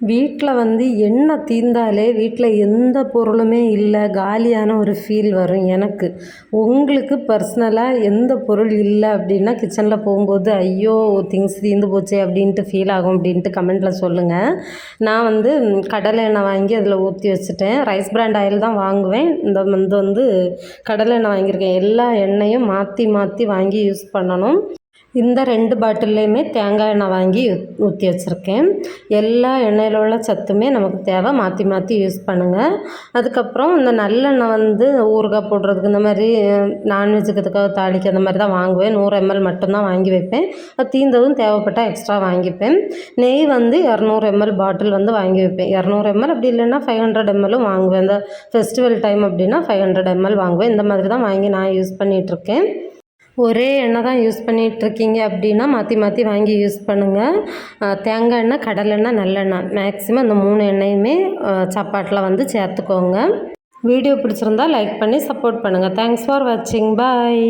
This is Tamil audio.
வீட்டில் எண்ணெய் தீர்ந்தாலே வீட்டில் எந்த பொருளுமே இல்லை, காலியான ஒரு ஃபீல் வரும் எனக்கு. உங்களுக்கு பர்சனலாக எந்த பொருள் இல்லை அப்படின்னா கிச்சனில் போகும்போது ஐயோ திங்ஸ் தீர்ந்து போச்சே அப்படின்ட்டு ஃபீல் ஆகும் அப்படின்ட்டு கமெண்ட்டில் சொல்லுங்கள். நான் கடலை எண்ணெய் வாங்கி அதில் ஊற்றி வச்சுட்டேன். ரைஸ் பிராண்ட் ஆயில் தான் வாங்குவேன். இந்த மந்த் கடலை எண்ணெய் வாங்கியிருக்கேன். எல்லா எண்ணெயும் மாற்றி மாற்றி வாங்கி யூஸ் பண்ணணும். இந்த 2 பாட்டில்லையுமே தேங்காய் எண்ணெய் வாங்கி ஊற்றி வச்சுருக்கேன். எல்லா எண்ணெயில் உள்ள சத்துமே நமக்கு தேவை, மாற்றி மாற்றி யூஸ் பண்ணுங்கள். அதுக்கப்புறம் இந்த நல்லெண்ணெய் ஊறுகாய் போடுறதுக்கு இந்த மாதிரி நான்வெஜ்ஜுக்கிறதுக்காக தாளிக்க அந்த மாதிரி தான் வாங்குவேன். 100 ml மட்டும்தான் வாங்கி வைப்பேன். அது தீர்ந்ததும் தேவைப்பட்டால் எக்ஸ்ட்ரா வாங்கிப்பேன். நெய் 200 ml பாட்டில் வாங்கி வைப்பேன். 200 ml அப்படி இல்லைன்னா 500 ml வாங்குவேன். இந்த ஃபெஸ்டிவல் டைம் அப்படின்னா 500 ml வாங்குவேன். இந்த மாதிரி தான் வாங்கி நான் யூஸ் பண்ணிகிட்ருக்கேன். ஒரே எண்ணெய் தான் யூஸ் பண்ணிகிட்ருக்கீங்க அப்படின்னா மாற்றி மாற்றி வாங்கி யூஸ் பண்ணுங்கள். தேங்காய் எண்ணெய், கடலெண்ணெய், நல்லெண்ணெய் மேக்ஸிமம் இந்த 3 எண்ணெயுமே சாப்பாட்டில் சேர்த்துக்கோங்க. வீடியோ பிடிச்சிருந்தா லைக் பண்ணி சப்போர்ட் பண்ணுங்கள். தேங்க்ஸ் ஃபார் வாட்சிங். பாய்.